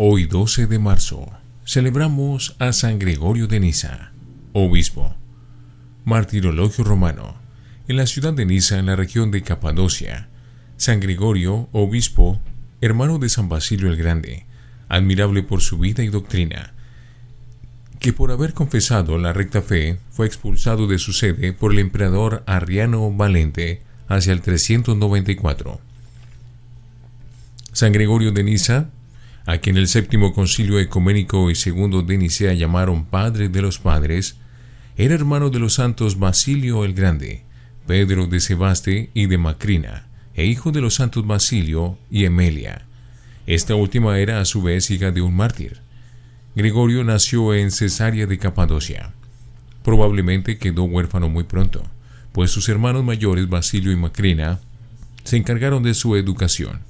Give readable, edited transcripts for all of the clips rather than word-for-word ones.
Hoy 12 de marzo celebramos a San Gregorio de Nisa, obispo. Martirologio romano. En la ciudad de Nisa, en la región de Capadocia, San Gregorio, obispo, hermano de San Basilio el Grande, admirable por su vida y doctrina, que por haber confesado la recta fe fue expulsado de su sede por el emperador Arriano Valente hacia el 394. San Gregorio de Nisa, a quien el séptimo concilio ecuménico y segundo de Nicea llamaron Padre de los Padres, era hermano de los santos Basilio el Grande, Pedro de Sebaste y de Macrina, e hijo de los santos Basilio y Emelia. Esta última era a su vez hija de un mártir. Gregorio nació en Cesarea de Capadocia. Probablemente quedó huérfano muy pronto, pues sus hermanos mayores Basilio y Macrina se encargaron de su educación.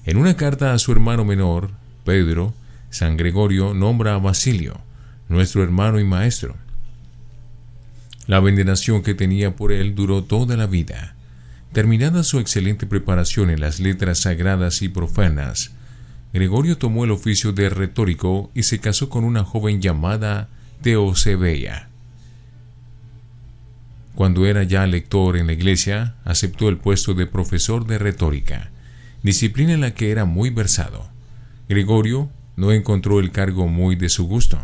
En una carta a su hermano menor, Pedro, San Gregorio nombra a Basilio, nuestro hermano y maestro. La veneración que tenía por él duró toda la vida. Terminada su excelente preparación en las letras sagradas y profanas, Gregorio tomó el oficio de retórico y se casó con una joven llamada Teosebea. Cuando era ya lector en la iglesia, aceptó el puesto de profesor de retórica, disciplina en la que era muy versado. Gregorio no encontró el cargo muy de su gusto,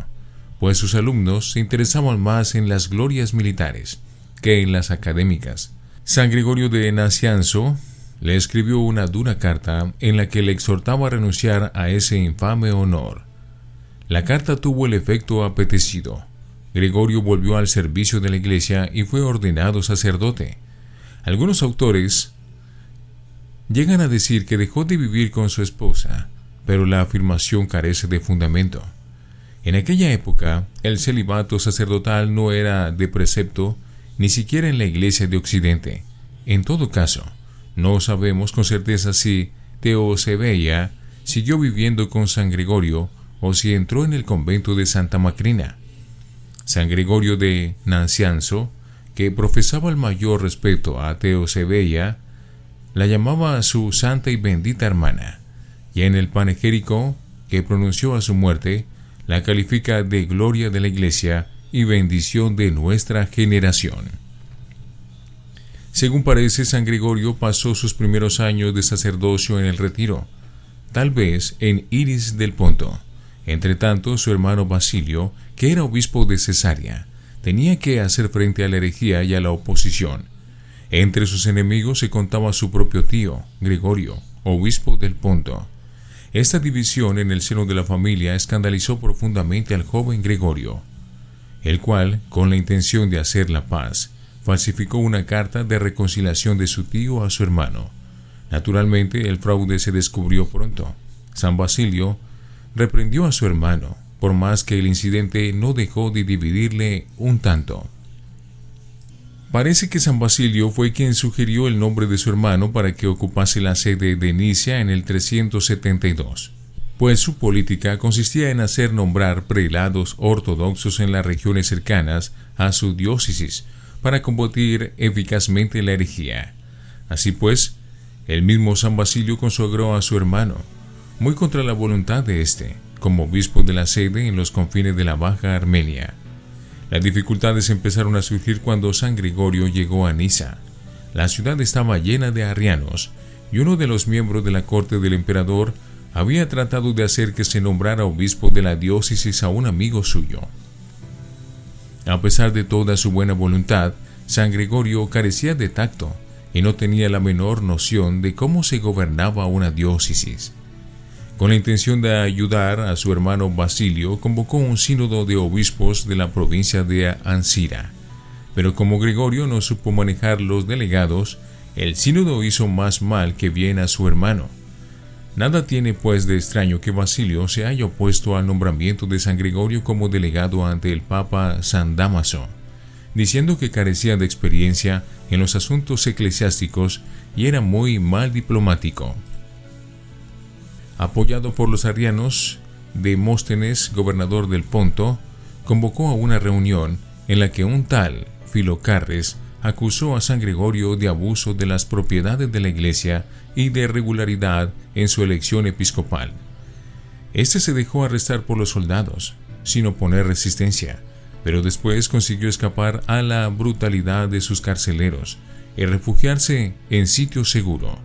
pues sus alumnos se interesaban más en las glorias militares que en las académicas. San Gregorio de Nacianzo le escribió una dura carta en la que le exhortaba a renunciar a ese infame honor. La carta tuvo el efecto apetecido. Gregorio volvió al servicio de la iglesia y fue ordenado sacerdote. Algunos autores llegan a decir que dejó de vivir con su esposa, pero la afirmación carece de fundamento. En aquella época, el celibato sacerdotal no era de precepto ni siquiera en la iglesia de Occidente. En todo caso, no sabemos con certeza si Teosebea siguió viviendo con San Gregorio o si entró en el convento de Santa Macrina. San Gregorio de Nacianzo, que profesaba el mayor respeto a Teosebea, la llamaba su santa y bendita hermana, y en el panegírico que pronunció a su muerte, la califica de gloria de la iglesia y bendición de nuestra generación. Según parece, San Gregorio pasó sus primeros años de sacerdocio en el retiro, tal vez en Iris del Ponto. Entretanto, su hermano Basilio, que era obispo de Cesarea, tenía que hacer frente a la herejía y a la oposición. Entre sus enemigos se contaba su propio tío, Gregorio, obispo del Ponto. Esta división en el seno de la familia escandalizó profundamente al joven Gregorio, el cual, con la intención de hacer la paz, falsificó una carta de reconciliación de su tío a su hermano. Naturalmente, el fraude se descubrió pronto. San Basilio reprendió a su hermano, por más que el incidente no dejó de dividirle un tanto. Parece que San Basilio fue quien sugirió el nombre de su hermano para que ocupase la sede de Nicea en el 372, pues su política consistía en hacer nombrar prelados ortodoxos en las regiones cercanas a su diócesis para combatir eficazmente la herejía. Así pues, el mismo San Basilio consagró a su hermano, muy contra la voluntad de éste, como obispo de la sede en los confines de la Baja Armenia. Las dificultades empezaron a surgir cuando San Gregorio llegó a Nisa. La ciudad estaba llena de arrianos, y uno de los miembros de la corte del emperador había tratado de hacer que se nombrara obispo de la diócesis a un amigo suyo. A pesar de toda su buena voluntad, San Gregorio carecía de tacto y no tenía la menor noción de cómo se gobernaba una diócesis. Con la intención de ayudar a su hermano Basilio, convocó un sínodo de obispos de la provincia de Ancira. Pero como Gregorio no supo manejar los delegados, el sínodo hizo más mal que bien a su hermano. Nada tiene pues de extraño que Basilio se haya opuesto al nombramiento de San Gregorio como delegado ante el Papa San Dámaso, diciendo que carecía de experiencia en los asuntos eclesiásticos y era muy mal diplomático. Apoyado por los arrianos, Demóstenes, gobernador del Ponto, convocó a una reunión en la que un tal Filocarres acusó a San Gregorio de abuso de las propiedades de la iglesia y de irregularidad en su elección episcopal. Este se dejó arrestar por los soldados, sin oponer resistencia, pero después consiguió escapar a la brutalidad de sus carceleros y refugiarse en sitio seguro.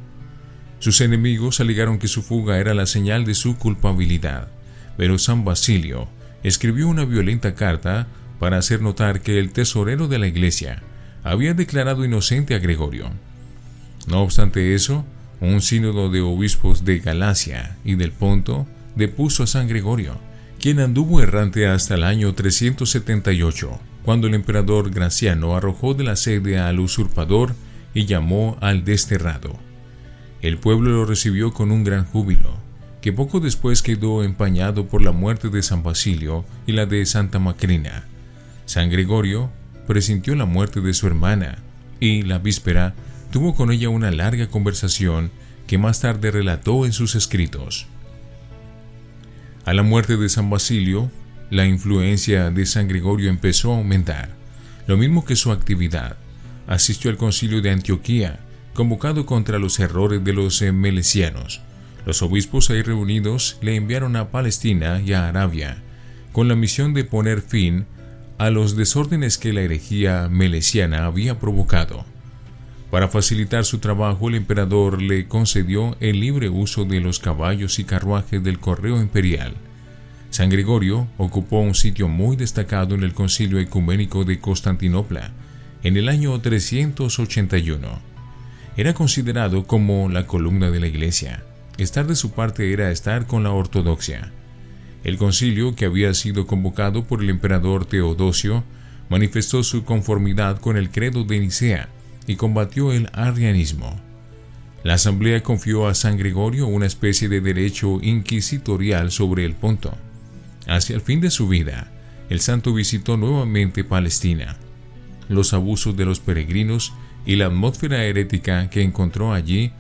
Sus enemigos alegaron que su fuga era la señal de su culpabilidad, pero San Basilio escribió una violenta carta para hacer notar que el tesorero de la iglesia había declarado inocente a Gregorio. No obstante eso, un sínodo de obispos de Galacia y del Ponto depuso a San Gregorio, quien anduvo errante hasta el año 378, cuando el emperador Graciano arrojó de la sede al usurpador y llamó al desterrado. El pueblo lo recibió con un gran júbilo, que poco después quedó empañado por la muerte de San Basilio y la de Santa Macrina. San Gregorio presintió la muerte de su hermana y, la víspera, tuvo con ella una larga conversación que más tarde relató en sus escritos. A la muerte de San Basilio, la influencia de San Gregorio empezó a aumentar, lo mismo que su actividad. Asistió al concilio de Antioquía, convocado contra los errores de los melesianos. Los obispos ahí reunidos le enviaron a Palestina y a Arabia, con la misión de poner fin a los desórdenes que la herejía melesiana había provocado. Para facilitar su trabajo, el emperador le concedió el libre uso de los caballos y carruajes del correo imperial. San Gregorio ocupó un sitio muy destacado en el Concilio Ecuménico de Constantinopla en el año 381. Era considerado como la columna de la Iglesia. Estar de su parte era estar con la ortodoxia. El concilio, que había sido convocado por el emperador Teodosio, manifestó su conformidad con el credo de Nicea y combatió el arrianismo. La asamblea confió a San Gregorio una especie de derecho inquisitorial sobre el Ponto. Hacia el fin de su vida, el santo visitó nuevamente Palestina. Los abusos de los peregrinos y la atmósfera herética que encontró allí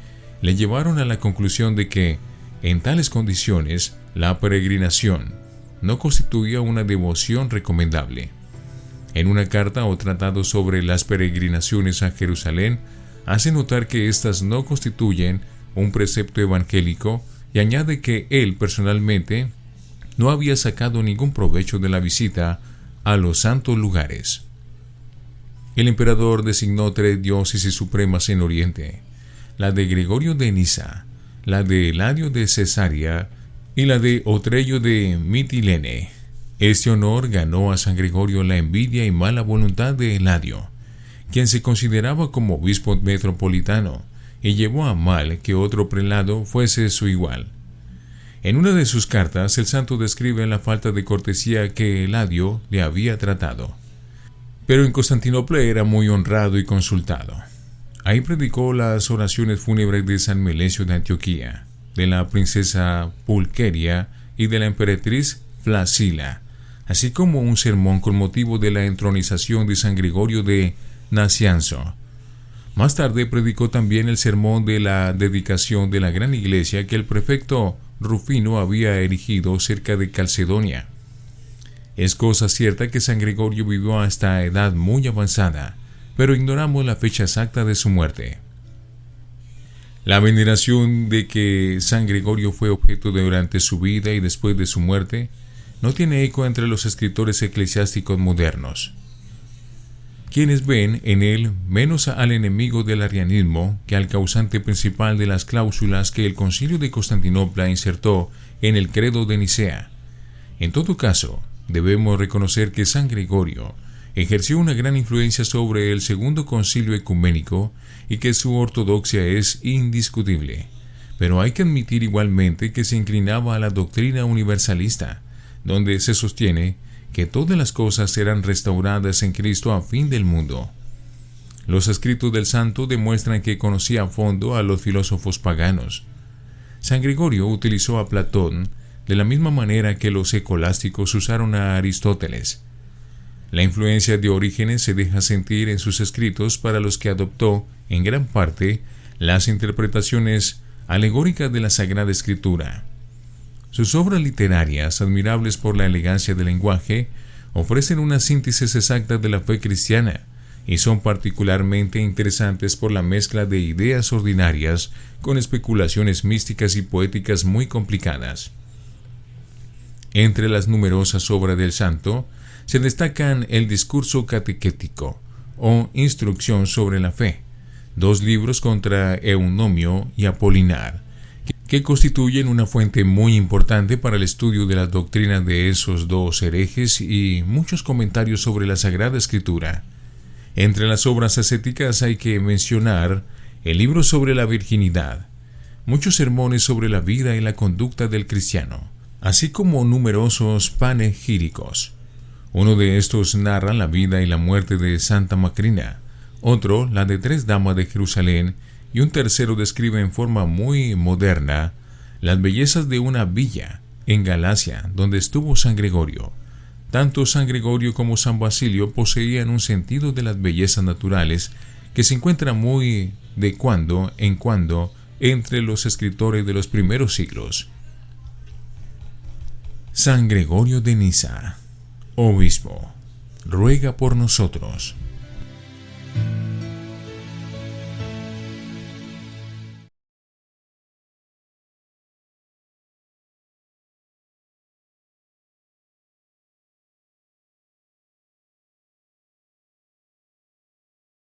le llevaron a la conclusión de que, en tales condiciones, la peregrinación no constituía una devoción recomendable. En una carta o tratado sobre las peregrinaciones a Jerusalén, hace notar que éstas no constituyen un precepto evangélico y añade que él personalmente no había sacado ningún provecho de la visita a los santos lugares. El emperador designó 3 diócesis supremas en Oriente: la de Gregorio de Nisa, la de Eladio de Cesarea y la de Otrello de Mitilene. Este honor ganó a San Gregorio la envidia y mala voluntad de Eladio, quien se consideraba como obispo metropolitano, y llevó a mal que otro prelado fuese su igual. En una de sus cartas, el santo describe la falta de cortesía que Eladio le había tratado. Pero en Constantinopla era muy honrado y consultado. Ahí predicó las oraciones fúnebres de San Melesio de Antioquía, de la princesa Pulqueria y de la emperatriz Flasila, así como un sermón con motivo de la entronización de San Gregorio de Nacianzo. Más tarde predicó también el sermón de la dedicación de la gran iglesia que el prefecto Rufino había erigido cerca de Calcedonia. Es cosa cierta que San Gregorio vivió hasta edad muy avanzada, pero ignoramos la fecha exacta de su muerte. La veneración de que San Gregorio fue objeto durante su vida y después de su muerte no tiene eco entre los escritores eclesiásticos modernos, quienes ven en él menos al enemigo del arrianismo que al causante principal de las cláusulas que el Concilio de Constantinopla insertó en el credo de Nicea. En todo caso, debemos reconocer que San Gregorio ejerció una gran influencia sobre el Segundo Concilio Ecuménico y que su ortodoxia es indiscutible, pero hay que admitir igualmente que se inclinaba a la doctrina universalista, donde se sostiene que todas las cosas serán restauradas en Cristo a fin del mundo. Los escritos del santo demuestran que conocía a fondo a los filósofos paganos. San Gregorio utilizó a Platón de la misma manera que los escolásticos usaron a Aristóteles. La influencia de Orígenes se deja sentir en sus escritos, para los que adoptó, en gran parte, las interpretaciones alegóricas de la Sagrada Escritura. Sus obras literarias, admirables por la elegancia del lenguaje, ofrecen una síntesis exacta de la fe cristiana y son particularmente interesantes por la mezcla de ideas ordinarias con especulaciones místicas y poéticas muy complicadas. Entre las numerosas obras del santo se destacan el Discurso Catequético o Instrucción sobre la Fe, 2 libros contra Eunomio y Apolinar, que constituyen una fuente muy importante para el estudio de las doctrinas de esos 2 herejes, y muchos comentarios sobre la Sagrada Escritura. Entre las obras ascéticas hay que mencionar el libro sobre la virginidad, muchos sermones sobre la vida y la conducta del cristiano, así como numerosos panegíricos. Uno de estos narra la vida y la muerte de Santa Macrina, otro la de 3 damas de Jerusalén, y un tercero describe en forma muy moderna las bellezas de una villa en Galacia donde estuvo San Gregorio. Tanto San Gregorio como San Basilio poseían un sentido de las bellezas naturales que se encuentra muy de cuando en cuando entre los escritores de los primeros siglos. San Gregorio de Niza, obispo, ruega por nosotros.